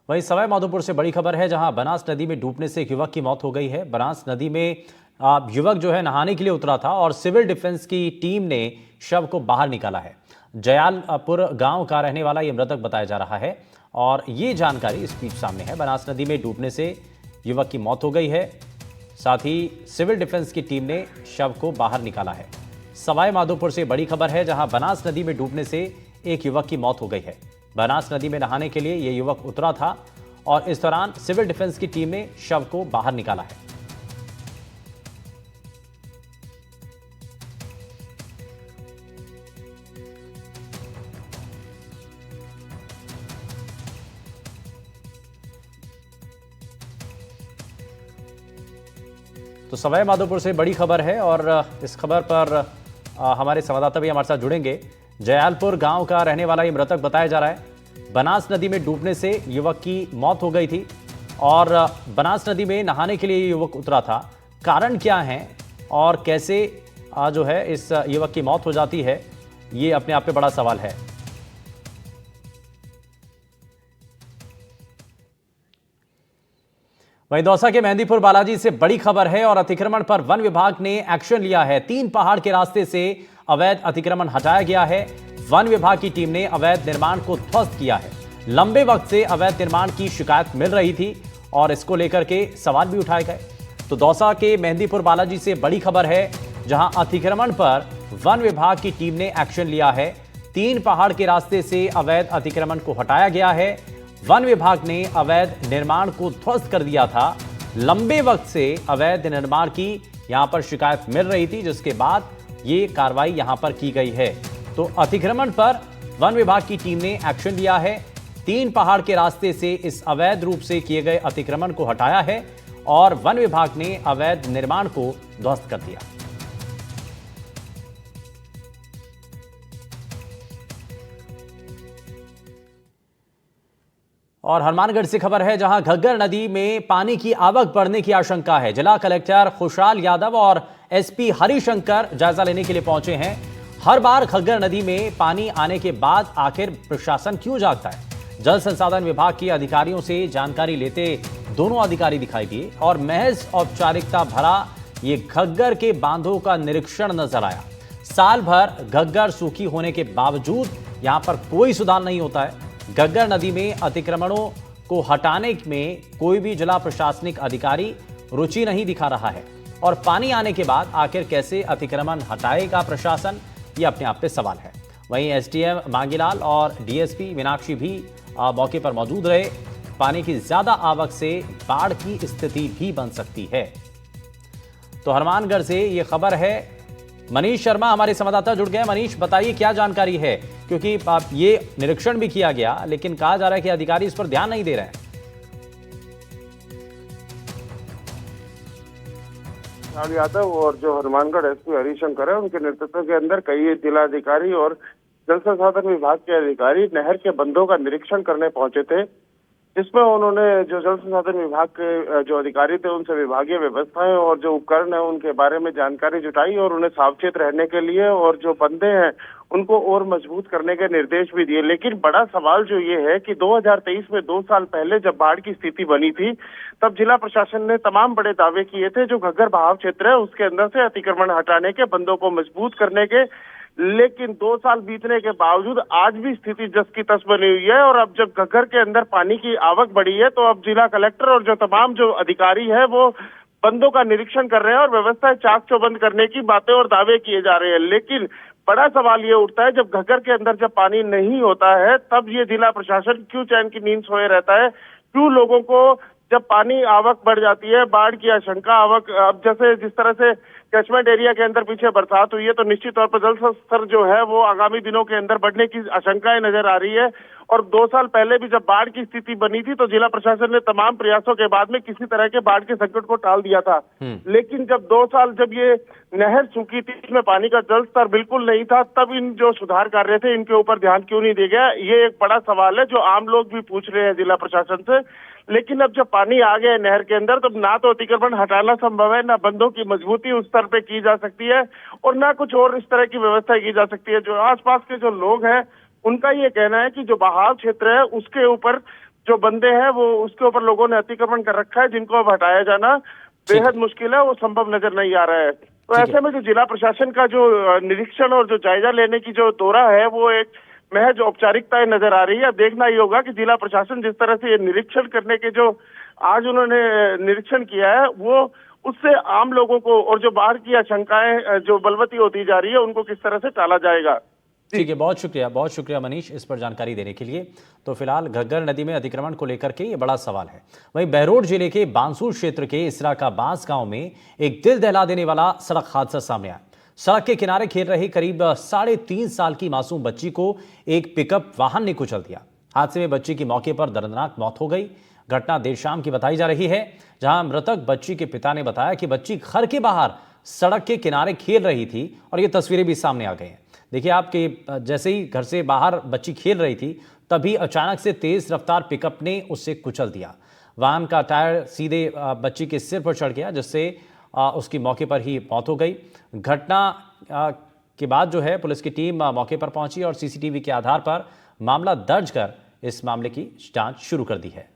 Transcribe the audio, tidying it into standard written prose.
वहीं सवाई माधोपुर से बड़ी खबर है, जहां बनास नदी में डूबने से एक युवक की मौत हो गई है। बनास नदी में युवक जो है नहाने के लिए उतरा था और सिविल डिफेंस की टीम ने शव को बाहर निकाला है। जयालपुर गांव का रहने वाला ये मृतक बताया जा रहा है और ये जानकारी इस बीच सामने है। बनास नदी में डूबने से युवक की मौत हो गई है, साथ ही सिविल डिफेंस की टीम ने शव को बाहर निकाला है। सवाई माधोपुर से बड़ी खबर है, जहां बनास नदी में डूबने से एक युवक की मौत हो गई है। बनास नदी में नहाने के लिए यह युवक उतरा था और इस दौरान सिविल डिफेंस की टीम ने शव को बाहर निकाला है। तो सवाई माधोपुर से बड़ी खबर है और इस खबर पर हमारे संवाददाता भी हमारे साथ जुड़ेंगे। जयालपुर गांव का रहने वाला ये मृतक बताया जा रहा है। बनास नदी में डूबने से युवक की मौत हो गई थी और बनास नदी में नहाने के लिए युवक उतरा था। कारण क्या है और कैसे जो है इस युवक की मौत हो जाती है, ये अपने आप में बड़ा सवाल है। वहीं दौसा के मेहंदीपुर बालाजी से बड़ी खबर है और अतिक्रमण पर वन विभाग ने एक्शन लिया है। 3 पहाड़ के रास्ते से अवैध अतिक्रमण हटाया गया है। वन विभाग की टीम ने अवैध निर्माण को ध्वस्त किया है। लंबे वक्त से अवैध निर्माण की शिकायत मिल रही थी और इसको लेकर के सवाल भी उठाए गए। तो दौसा के मेहंदीपुर बालाजी से बड़ी खबर है, जहां अतिक्रमण पर वन विभाग की टीम ने एक्शन लिया है। 3 पहाड़ के रास्ते से अवैध अतिक्रमण को हटाया गया है। वन विभाग ने अवैध निर्माण को ध्वस्त कर दिया था। लंबे वक्त से अवैध निर्माण की यहां पर शिकायत मिल रही थी, जिसके बाद ये कार्रवाई यहां पर की गई है। तो अतिक्रमण पर वन विभाग की टीम ने एक्शन लिया है। 3 पहाड़ के रास्ते से इस अवैध रूप से किए गए अतिक्रमण को हटाया है और वन विभाग ने अवैध निर्माण को ध्वस्त कर दिया। और हनुमानगढ़ से खबर है, जहां घग्गर नदी में पानी की आवक बढ़ने की आशंका है। जिला कलेक्टर खुशहाल यादव और एसपी हरिशंकर जायजा लेने के लिए पहुंचे हैं। हर बार घग्गर नदी में पानी आने के बाद आखिर प्रशासन क्यों जागता है? जल संसाधन विभाग के अधिकारियों से जानकारी लेते दोनों अधिकारी दिखाई दिए और महज औपचारिकता भरा ये घग्गर के बांधों का निरीक्षण नजर आया। साल भर घग्गर सूखी होने के बावजूद यहां पर कोई सुधार नहीं होता है। घग्गर नदी में अतिक्रमणों को हटाने में कोई भी जिला प्रशासनिक अधिकारी रुचि नहीं दिखा रहा है और पानी आने के बाद आखिर कैसे अतिक्रमण हटाएगा प्रशासन, ये अपने आप पे सवाल है। वहीं एसडीएम मांगीलाल और डीएसपी मीनाक्षी भी मौके पर मौजूद रहे। पानी की ज्यादा आवक से बाढ़ की स्थिति भी बन सकती है। तो हनुमानगढ़ से ये खबर है। मनीष शर्मा हमारे संवाददाता जुड़ गए। मनीष, बताइए क्या जानकारी है, क्योंकि ये निरीक्षण भी किया गया लेकिन कहा जा रहा है कि अधिकारी इस पर ध्यान नहीं दे रहे हैं। यादव और जो हनुमानगढ़ एसपी हरिशंकर है, उनके नेतृत्व के अंदर कई जिलाधिकारी और जल संसाधन विभाग के अधिकारी नहर के बंधों का निरीक्षण करने पहुंचे थे, जिसमें उन्होंने जो जल संसाधन विभाग के जो अधिकारी थे उनसे विभागीय व्यवस्थाएं और जो उपकरण है उनके बारे में जानकारी जुटाई और उन्हें सावचेत रहने के लिए और जो बंधे हैं उनको और मजबूत करने के निर्देश भी दिए। लेकिन बड़ा सवाल जो ये है कि 2023 में 2 साल पहले जब बाढ़ की स्थिति बनी थी, तब जिला प्रशासन ने तमाम बड़े दावे किए थे जो घग्गर बहाव क्षेत्र है उसके अंदर से अतिक्रमण हटाने के, बंधों को मजबूत करने के। लेकिन 2 साल बीतने के बावजूद आज भी स्थिति जस की तस बनी हुई है और अब जब घग्गर के अंदर पानी की आवक बढ़ी है तो अब जिला कलेक्टर और जो तमाम जो अधिकारी है वो बंधों का निरीक्षण कर रहे हैं और व्यवस्था चाक चौबंद करने की बातें और दावे किए जा रहे हैं। लेकिन बड़ा सवाल ये उठता है, जब घग्गर के अंदर जब पानी नहीं होता है तब ये जिला प्रशासन क्यों चैन की नींद सोए रहता है? क्यों लोगों को जब पानी आवक बढ़ जाती है, बाढ़ की आशंका आवक, अब जैसे जिस तरह से कैचमेंट एरिया के अंदर पीछे बरसात हुई है तो निश्चित तौर पर जल स्तर जो है वो आगामी दिनों के अंदर बढ़ने की आशंकाएं नजर आ रही है। और 2 साल पहले भी जब बाढ़ की स्थिति बनी थी तो जिला प्रशासन ने तमाम प्रयासों के बाद में किसी तरह के बाढ़ के संकट को टाल दिया था। लेकिन जब 2 साल जब ये नहर सूखी थी, इसमें पानी का जल स्तर बिल्कुल नहीं था, तब इन जो सुधार कार्य थे इनके ऊपर ध्यान क्यों नहीं दिया गया? ये एक बड़ा सवाल है जो आम लोग भी पूछ रहे हैं जिला प्रशासन से। लेकिन अब जब पानी आ गया नहर के अंदर तो ना तो अतिक्रमण हटाना संभव है, ना बंधों की मजबूती उस स्तर पे की जा सकती है और ना कुछ और इस तरह की व्यवस्था की जा सकती है। जो आसपास के जो लोग हैं उनका ये कहना है कि जो बहाव क्षेत्र है उसके ऊपर जो बंदे हैं वो उसके ऊपर लोगों ने अतिक्रमण कर रखा है, जिनको अब हटाया जाना बेहद मुश्किल है, वो संभव नजर नहीं आ रहा है। तो ऐसे में जो जिला प्रशासन का जो निरीक्षण और जो जायजा लेने की जो दौरा है वो एक महज औपचारिकताएं नजर आ रही है। अब देखना ही होगा कि जिला प्रशासन जिस तरह से ये निरीक्षण करने के जो आज उन्होंने निरीक्षण किया है वो उससे आम लोगों को और जो बाढ़ की आशंकाएं जो बलवती होती जा रही है उनको किस तरह से टाला जाएगा। ठीक है, बहुत शुक्रिया मनीष इस पर जानकारी देने के लिए। तो फिलहाल घग्गर नदी में अतिक्रमण को लेकर के ये बड़ा सवाल है। वहीं बहरोड जिले के बांसुर क्षेत्र के इसरा का बांस गांव में एक दिल दहला देने वाला सड़क हादसा सामने आया। सड़क के किनारे खेल रही करीब 3.5 साल की मासूम बच्ची को एक पिकअप वाहन ने कुचल दिया। हादसे में बच्ची की मौके पर दर्दनाक मौत हो गई। घटना देर शाम की बताई जा रही है, जहां मृतक बच्ची के पिता ने बताया कि बच्ची घर के बाहर सड़क के किनारे खेल रही थी और ये तस्वीरें भी सामने आ गई हैं। देखिए आपके जैसे ही घर से बाहर बच्ची खेल रही थी तभी अचानक से तेज रफ्तार पिकअप ने उसे कुचल दिया। वाहन का टायर सीधे बच्ची के सिर पर चढ़ गया, जिससे उसकी मौके पर ही मौत हो गई। घटना के बाद जो है पुलिस की टीम मौके पर पहुंची और सीसीटीवी के आधार पर मामला दर्ज कर इस मामले की जांच शुरू कर दी है।